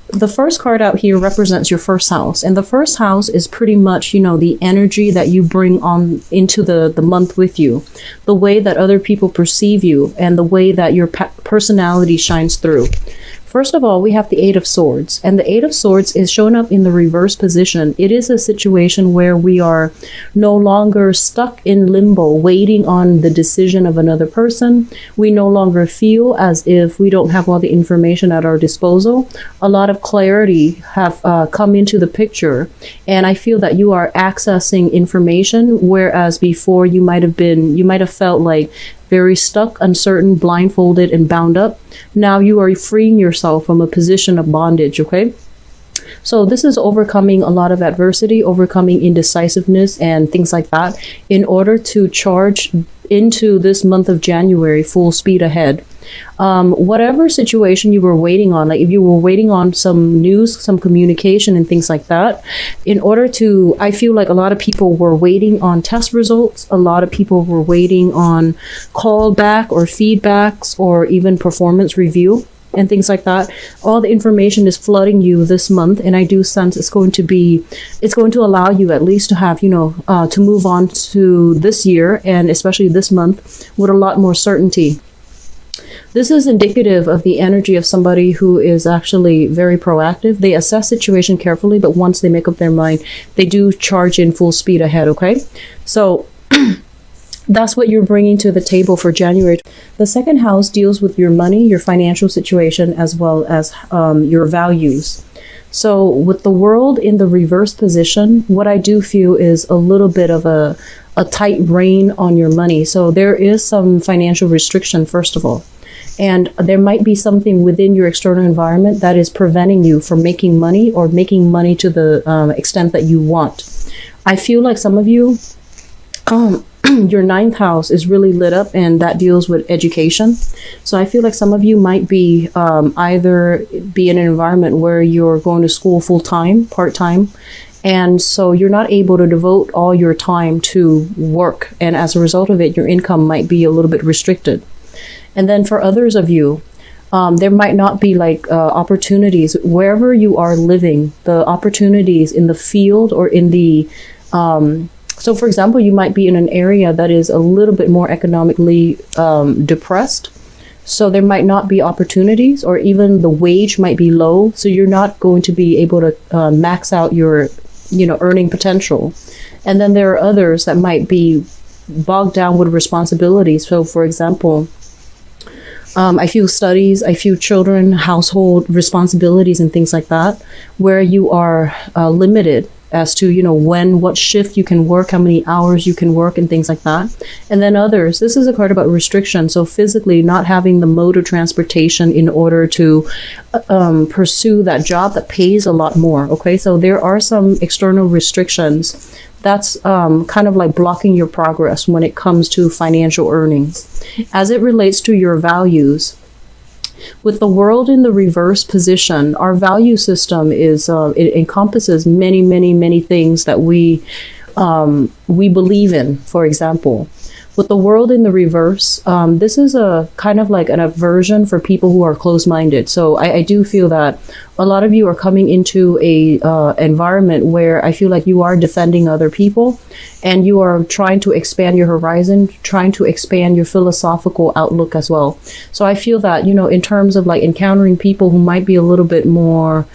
The first card out here represents your first house, and the first house is pretty much, the energy that you bring on into the month with you, the way that other people perceive you, and the way that your personality shines through. First of all, we have the Eight of Swords, and the Eight of Swords is showing up in the reverse position. It is a situation where we are no longer stuck in limbo, waiting on the decision of another person. We no longer feel as if we don't have all the information at our disposal. A lot of clarity have come into the picture, and I feel that you are accessing information, whereas before you might have felt like very stuck, uncertain, blindfolded, and bound up. Now you are freeing yourself from a position of bondage, okay? So this is overcoming a lot of adversity, overcoming indecisiveness and things like that in order to charge into this month of January full speed ahead. Whatever situation you were waiting on, like if you were waiting on some news, some communication and things like that, I feel like a lot of people were waiting on test results. A lot of people were waiting on callback or feedbacks or even performance review and things like that. All the information is flooding you this month, and I do sense it's going to allow you at least to have, to move on to this year and especially this month with a lot more certainty. This is indicative of the energy of somebody who is actually very proactive. They assess situation carefully, but once they make up their mind, they do charge in full speed ahead, okay? So that's what you're bringing to the table for January. The second house deals with your money, your financial situation, as well as your values. So with the world in the reverse position, what I do feel is a little bit of a tight rein on your money. So there is some financial restriction, first of all. And there might be something within your external environment that is preventing you from making money or making money to the extent that you want. I feel like some of you, your ninth house is really lit up, and that deals with education. So I feel like some of you might be either be in an environment where you're going to school full-time, part-time, and so you're not able to devote all your time to work. And as a result of it, your income might be a little bit restricted. And then for others of you, there might not be opportunities wherever you are living, the opportunities in the field or in the, so for example, you might be in an area that is a little bit more economically depressed. So there might not be opportunities, or even the wage might be low. So you're not going to be able to max out your, earning potential. And then there are others that might be bogged down with responsibilities. So for example, I feel studies, I feel children, household responsibilities and things like that, where you are limited as to, what shift you can work, how many hours you can work and things like that. And then others, this is a card about restriction. So physically not having the mode of transportation in order to pursue that job that pays a lot more. Okay, so there are some external restrictions that's kind of like blocking your progress when it comes to financial earnings. As it relates to your values, with the world in the reverse position, our value system is it encompasses many, many, many things that we believe in. For example, with the world in the reverse, this is a kind of like an aversion for people who are closed-minded. So I do feel that a lot of you are coming into a environment where I feel like you are defending other people, and you are trying to expand your horizon, trying to expand your philosophical outlook as well. So I feel that, in terms of like encountering people who might be a little bit more,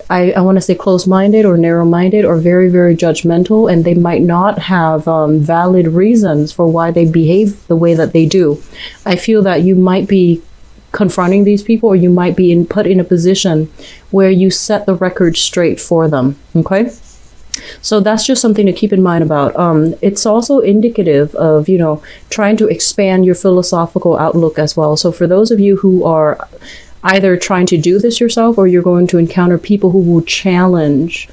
I want to say close-minded or narrow-minded or very, very judgmental, and they might not have valid reasons for why they behave the way that they do. I feel that you might be confronting these people, or you might be put in a position where you set the record straight for them. Okay? So that's just something to keep in mind about. It's also indicative of, trying to expand your philosophical outlook as well. So for those of you who are either trying to do this yourself, or you're going to encounter people who will challenge,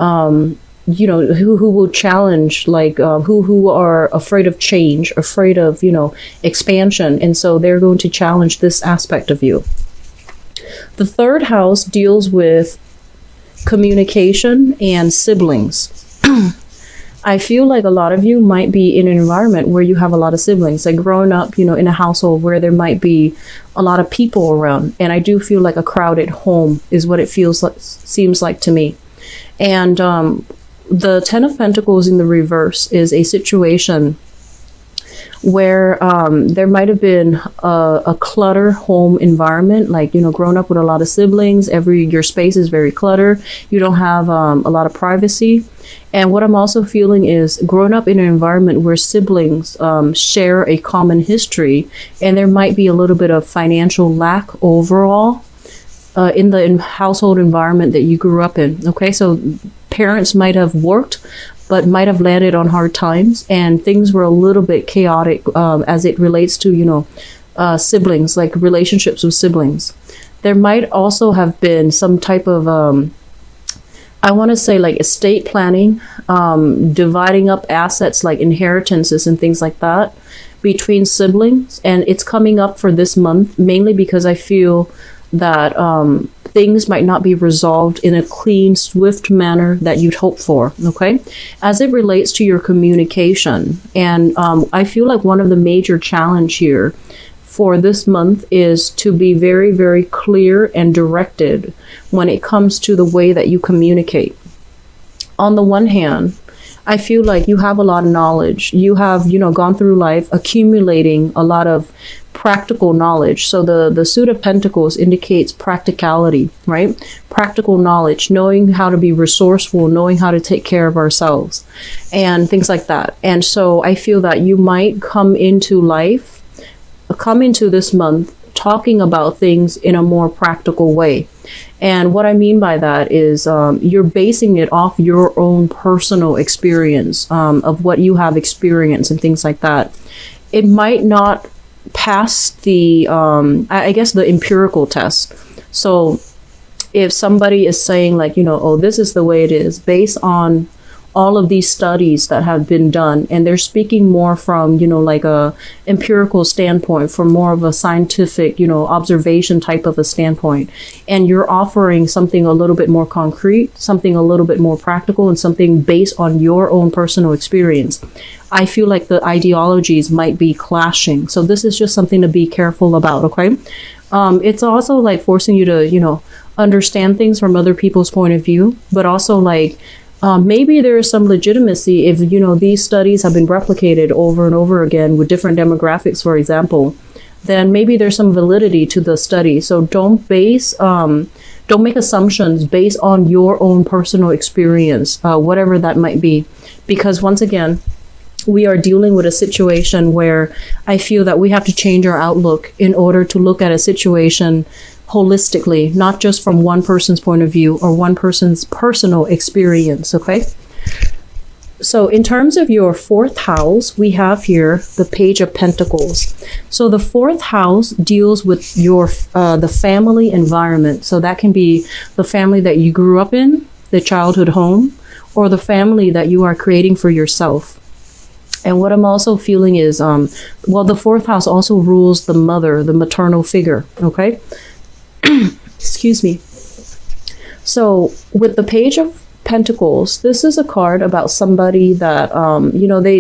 who will challenge, who are afraid of change, afraid of, expansion. And so they're going to challenge this aspect of you. The third house deals with communication and siblings. I feel like a lot of you might be in an environment where you have a lot of siblings, like growing up, in a household where there might be a lot of people around. And I do feel like a crowded home is what it seems like to me. And the Ten of Pentacles in the reverse is a situation where there might have been a clutter home environment, like, growing up with a lot of siblings, your space is very cluttered. You don't have a lot of privacy. And what I'm also feeling is growing up in an environment where siblings share a common history, and there might be a little bit of financial lack overall in the household environment that you grew up in. Okay, so parents might have worked, but might have landed on hard times, and things were a little bit chaotic as it relates to, siblings, like relationships with siblings. There might also have been some type of, I want to say, like estate planning, dividing up assets like inheritances and things like that between siblings. And it's coming up for this month, mainly because I feel that things might not be resolved in a clean, swift manner that you'd hope for, okay? As it relates to your communication, and I feel like one of the major challenge here for this month is to be very, very clear and directed when it comes to the way that you communicate. On the one hand, I feel like you have a lot of knowledge. You have, gone through life accumulating a lot of practical knowledge. So the Suit of Pentacles indicates practicality, right? Practical knowledge, knowing how to be resourceful, knowing how to take care of ourselves and things like that. And so I feel that you might come into this month talking about things in a more practical way. And what I mean by that is you're basing it off your own personal experience of what you have experienced and things like that. It might not pass the, I guess, the empirical test. So if somebody is saying like, oh, this is the way it is based on all of these studies that have been done, and they're speaking more from, like a empirical standpoint, from more of a scientific, observation type of a standpoint, and you're offering something a little bit more concrete, something a little bit more practical, and something based on your own personal experience, I feel like the ideologies might be clashing. So this is just something to be careful about, okay? It's also like forcing you to, understand things from other people's point of view, but also like, maybe there is some legitimacy if, these studies have been replicated over and over again with different demographics, for example, then maybe there's some validity to the study. So don't make assumptions based on your own personal experience, whatever that might be. Because once again, we are dealing with a situation where I feel that we have to change our outlook in order to look at a situation holistically, not just from one person's point of view or one person's personal experience, okay? So in terms of your fourth house, we have here the Page of Pentacles. So the fourth house deals with your the family environment. So that can be the family that you grew up in, the childhood home, or the family that you are creating for yourself. And what I'm also feeling is, the fourth house also rules the mother, the maternal figure, okay? Excuse me. So with the Page of Pentacles, this is a card about somebody that,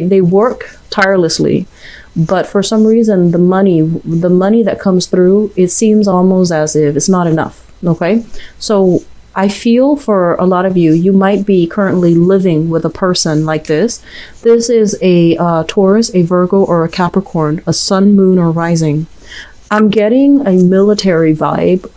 they work tirelessly, but for some reason, the money that comes through, it seems almost as if it's not enough. Okay. So I feel for a lot of you, you might be currently living with a person like this. This is a Taurus, a Virgo, or a Capricorn, a sun, moon, or rising. I'm getting a military vibe.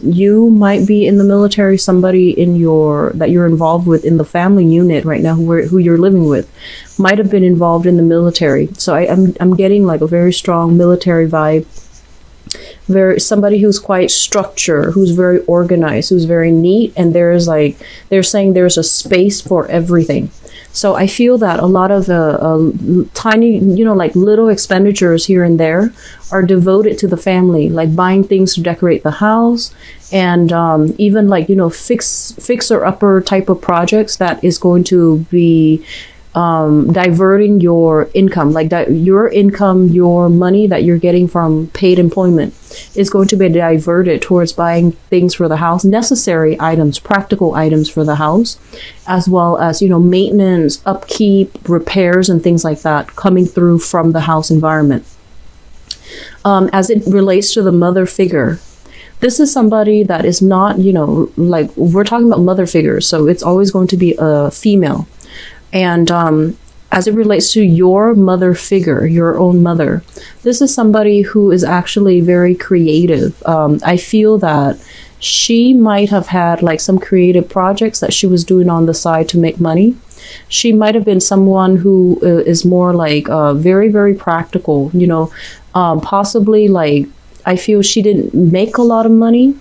You might be in the military, somebody that you're involved with in the family unit right now, who you're living with, might have been involved in the military. So I'm getting like a very strong military vibe. Somebody who's quite structured, who's very organized, who's very neat, and they're saying there's a space for everything. So I feel that a lot of tiny, like little expenditures here and there are devoted to the family, like buying things to decorate the house, and even like, fixer-upper type of projects that is going to be diverting your income, like your income, your money that you're getting from paid employment is going to be diverted towards buying things for the house, necessary items, practical items for the house, as well as, maintenance, upkeep, repairs, and things like that coming through from the house environment. As it relates to the mother figure, this is somebody that is not, like we're talking about mother figures, so it's always going to be a female. And as it relates to your mother figure, your own mother, this is somebody who is actually very creative. I feel that she might have had like some creative projects that she was doing on the side to make money. She might have been someone who is more like very, very practical, possibly like I feel she didn't make a lot of money.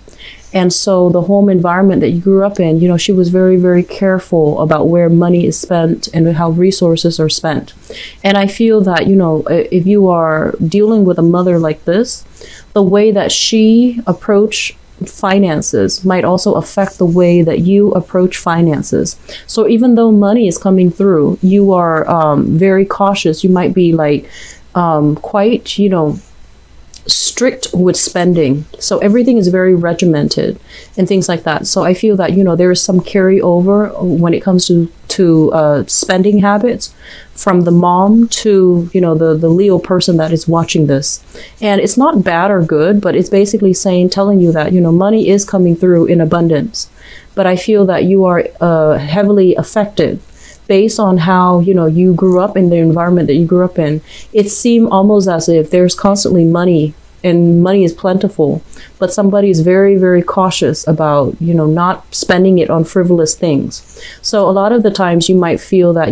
And so the home environment that you grew up in, she was very, very careful about where money is spent and how resources are spent. And I feel that, if you are dealing with a mother like this, the way that she approached finances might also affect the way that you approach finances. So even though money is coming through, you are very cautious. You might be like quite, strict with spending. So everything is very regimented and things like that. So I feel that, there is some carryover when it comes to spending habits from the mom to, the Leo person that is watching this. And it's not bad or good, but it's basically telling you that, money is coming through in abundance. But I feel that you are heavily affected based on how, you grew up in the environment that you grew up in. It seemed almost as if there's constantly money and money is plentiful, but somebody is very, very cautious about, not spending it on frivolous things. So a lot of the times you might feel that,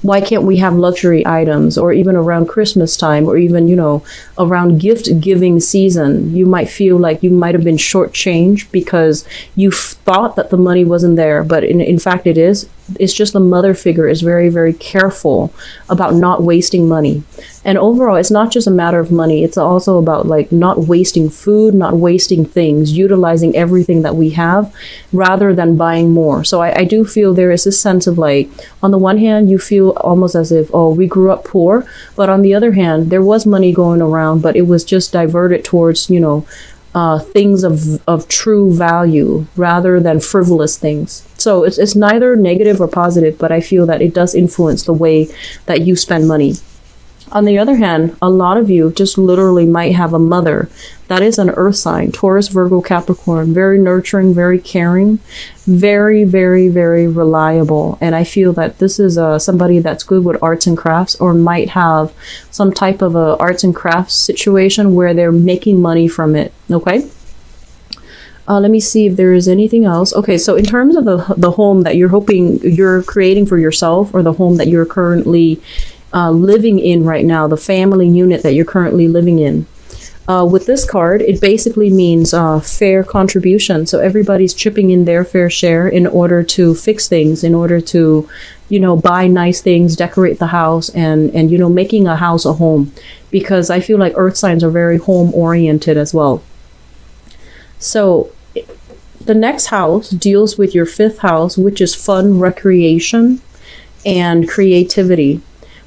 why can't we have luxury items, or even around Christmas time, or even, around gift giving season, you might feel like you might have been shortchanged because you thought that the money wasn't there, but in fact it is. It's just the mother figure is very, very careful about not wasting money. And overall, it's not just a matter of money. It's also about like not wasting food, not wasting things, utilizing everything that we have rather than buying more. So I do feel there is this sense of like, on the one hand, you feel almost as if, oh, we grew up poor. But on the other hand, there was money going around, but it was just diverted towards, things of true value rather than frivolous things. So it's neither negative or positive, but I feel that it does influence the way that you spend money. On the other hand, a lot of you just literally might have a mother that is an earth sign, Taurus, Virgo, Capricorn, very nurturing, very caring, very, very, very reliable. And I feel that this is somebody that's good with arts and crafts, or might have some type of a arts and crafts situation where they're making money from it. Okay. Let me see if there is anything else. Okay, so in terms of the home that you're creating for yourself, or the home that you're currently living in right now, the family unit that you're currently living in. With this card, it basically means fair contribution. So everybody's chipping in their fair share in order to fix things, in order to, buy nice things, decorate the house, and making a house a home. Because I feel like earth signs are very home oriented as well. So the next house deals with your fifth house, which is fun, recreation, and creativity.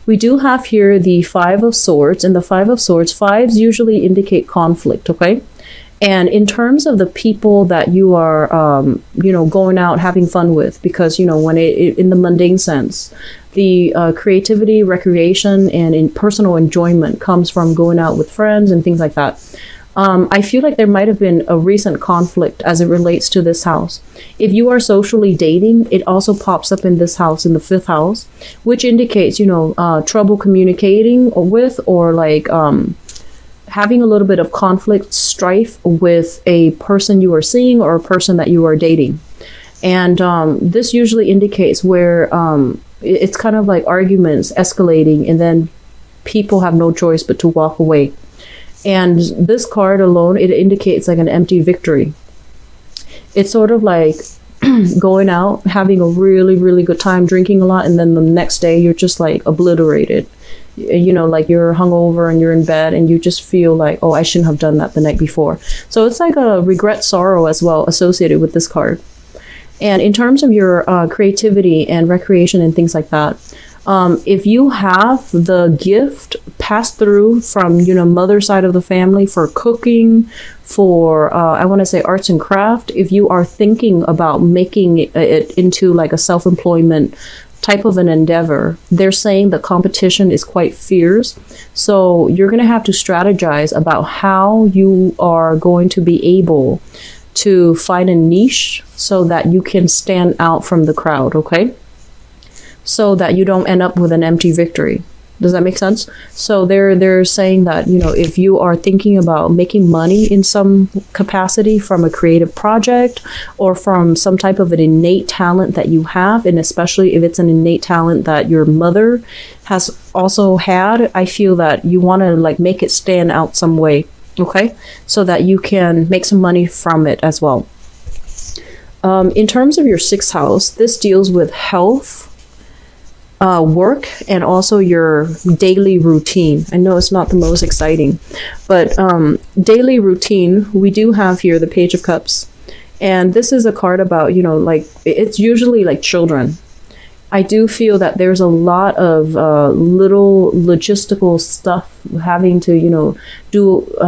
We do have here the Five of Swords, and the Five of Swords, fives usually indicate conflict, okay? And in terms of the people that you are, going out having fun with, because, when in the mundane sense, the creativity, recreation, and in personal enjoyment comes from going out with friends and things like that. I feel like there might have been a recent conflict as it relates to this house. If you are socially dating, it also pops up in this house, in the fifth house, which indicates, trouble communicating with, or like having a little bit of conflict, strife with a person you are seeing or a person that you are dating. And this usually indicates where it's kind of like arguments escalating, and then people have no choice but to walk away. And this card alone, it indicates like an empty victory. It's sort of like going out, having a really, really good time, drinking a lot, and then the next day you're just like obliterated. Like you're hungover and you're in bed and you just feel like, oh, I shouldn't have done that the night before. So it's like a regret, sorrow as well associated with this card. And in terms of your creativity and recreation and things like that, if you have the gift passed through from, mother side of the family for cooking, for, I want to say arts and craft, if you are thinking about making it into like a self-employment type of an endeavor, they're saying the competition is quite fierce. So you're going to have to strategize about how you are going to be able to find a niche so that you can stand out from the crowd, okay? So that you don't end up with an empty victory. Does that make sense? So they're saying that, if you are thinking about making money in some capacity from a creative project or from some type of an innate talent that you have, and especially if it's an innate talent that your mother has also had, I feel that you want to like make it stand out some way, okay? So that you can make some money from it as well. In terms of your sixth house, this deals with health, work, and also your daily routine. I know it's not the most exciting, but daily routine, we do have here the Page of Cups. And this is a card about, like it's usually like children. I do feel that there's a lot of little logistical stuff having to,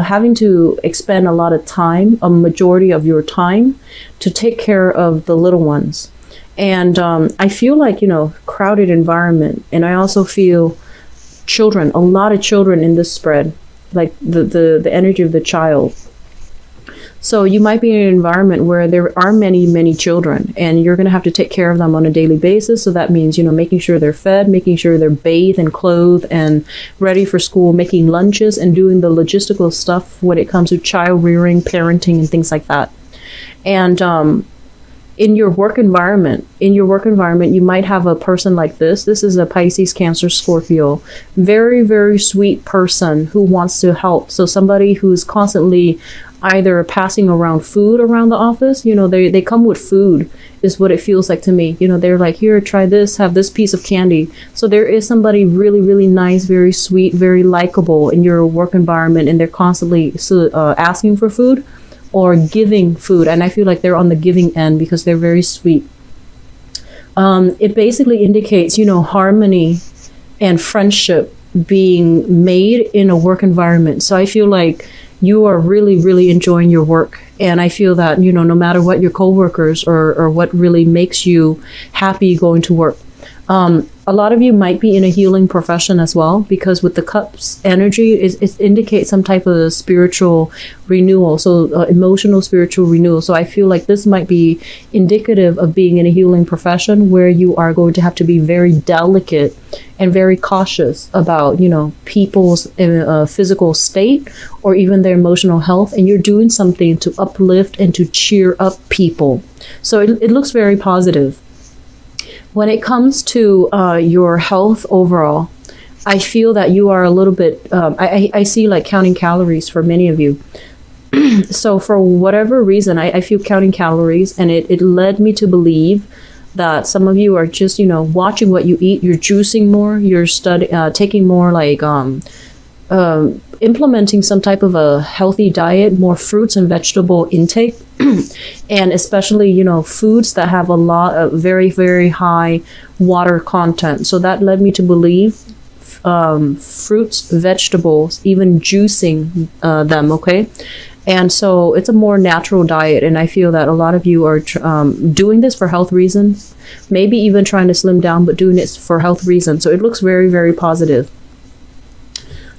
having to expend a lot of time, a majority of your time to take care of the little ones. And I feel like, crowded environment. And I also feel children, a lot of children in this spread, like the energy of the child. So you might be in an environment where there are many, many children, and you're going to have to take care of them on a daily basis. So that means, making sure they're fed, making sure they're bathed and clothed and ready for school, making lunches and doing the logistical stuff when it comes to child rearing, parenting, and things like that. And in your work environment, you might have a person like this. This is a Pisces, Cancer, Scorpio. Very, very sweet person who wants to help. So somebody who's constantly either passing around food around the office. They come with food is what it feels like to me. They're like, here, try this, have this piece of candy. So there is somebody really, really nice, very sweet, very likable in your work environment, and they're constantly asking for food or giving food. And I feel like they're on the giving end because they're very sweet. It basically indicates, harmony and friendship being made in a work environment. So I feel like you are really, really enjoying your work. And I feel that, no matter what your coworkers or what really makes you happy going to work. A lot of you might be in a healing profession as well, because with the cups energy, it indicates some type of spiritual renewal, so emotional spiritual renewal. So I feel like this might be indicative of being in a healing profession where you are going to have to be very delicate and very cautious about, people's physical state or even their emotional health. And you're doing something to uplift and to cheer up people. So it looks very positive. When it comes to your health overall, I feel that you are a little bit, I see like counting calories for many of you. So for whatever reason, I feel counting calories, and it led me to believe that some of you are just, watching what you eat. You're juicing more, you're taking more like implementing some type of a healthy diet, more fruits and vegetable intake, and especially, foods that have a lot of very, very high water content. So that led me to believe fruits, vegetables, even juicing them, okay? And so it's a more natural diet, and I feel that a lot of you are doing this for health reasons, maybe even trying to slim down, but doing it for health reasons. So it looks very, very positive.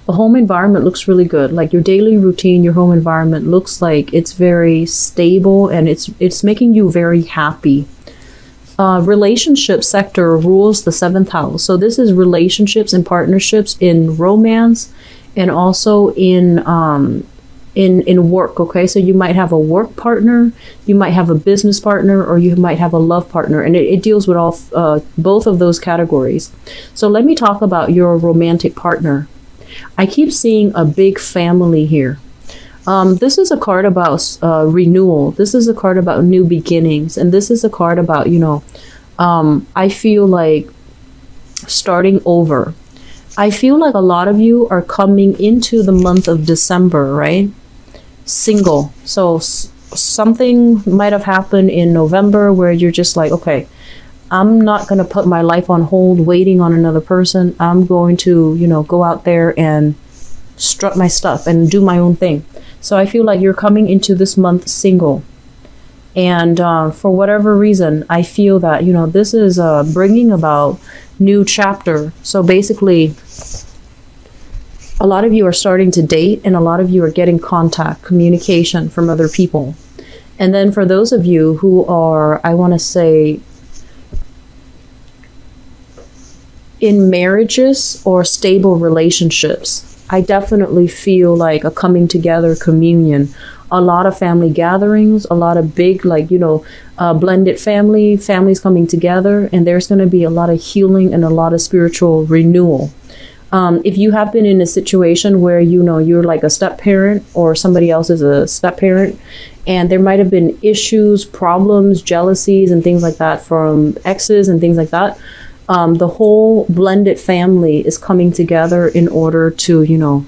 The home environment looks really good. Like your daily routine, your home environment looks like it's very stable, and it's making you very happy. Relationship sector rules the 7th house. So this is relationships and partnerships in romance, and also in work. Okay, so you might have a work partner, you might have a business partner, or you might have a love partner, and it deals with all both of those categories. So let me talk about your romantic partner. I keep seeing a big family here. This is a card about renewal. This is a card about new beginnings. And this is a card about, I feel like starting over. I feel like a lot of you are coming into the month of December, right? Single. So something might have happened in November where you're just like, okay, I'm not going to put my life on hold waiting on another person. I'm going to, go out there and strut my stuff and do my own thing. So I feel like you're coming into this month single. And for whatever reason, I feel that, this is bringing about new chapter. So basically, a lot of you are starting to date, and a lot of you are getting contact, communication from other people. And then for those of you who are, I want to say, in marriages or stable relationships, I definitely feel like a coming together communion. A lot of family gatherings, a lot of big, blended families coming together, and there's going to be a lot of healing and a lot of spiritual renewal. If you have been in a situation where, you're like a step parent or somebody else is a step parent, and there might have been issues, problems, jealousies, and things like that from exes and things like that, the whole blended family is coming together in order to,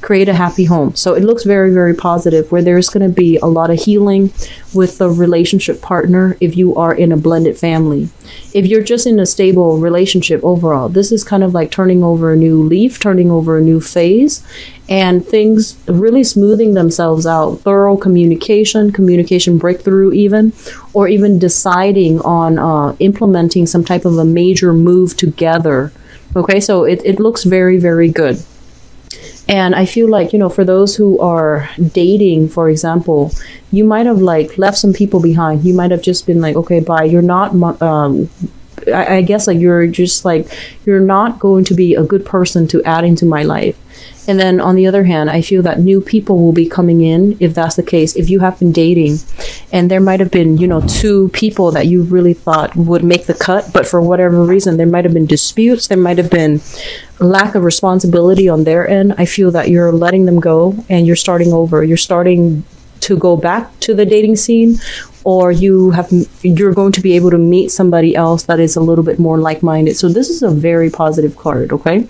create a happy home. So it looks very, very positive, where there's going to be a lot of healing with the relationship partner if you are in a blended family. If you're just in a stable relationship overall, this is kind of like turning over a new leaf, turning over a new phase, and things really smoothing themselves out. Thorough communication breakthrough even, or even deciding on implementing some type of a major move together. Okay, so it looks very, very good. And I feel like, for those who are dating, for example, you might have left some people behind. You might have just been like, okay, bye. You're not, I guess you're just you're not going to be a good person to add into my life. And then on the other hand, I feel that new people will be coming in if that's the case. If you have been dating and there might have been, two people that you really thought would make the cut, but for whatever reason, there might have been disputes. There might have been lack of responsibility on their end. I feel that you're letting them go and you're starting over. You're starting to go back to the dating scene, or you're going to be able to meet somebody else that is a little bit more like-minded. So this is a very positive card, okay?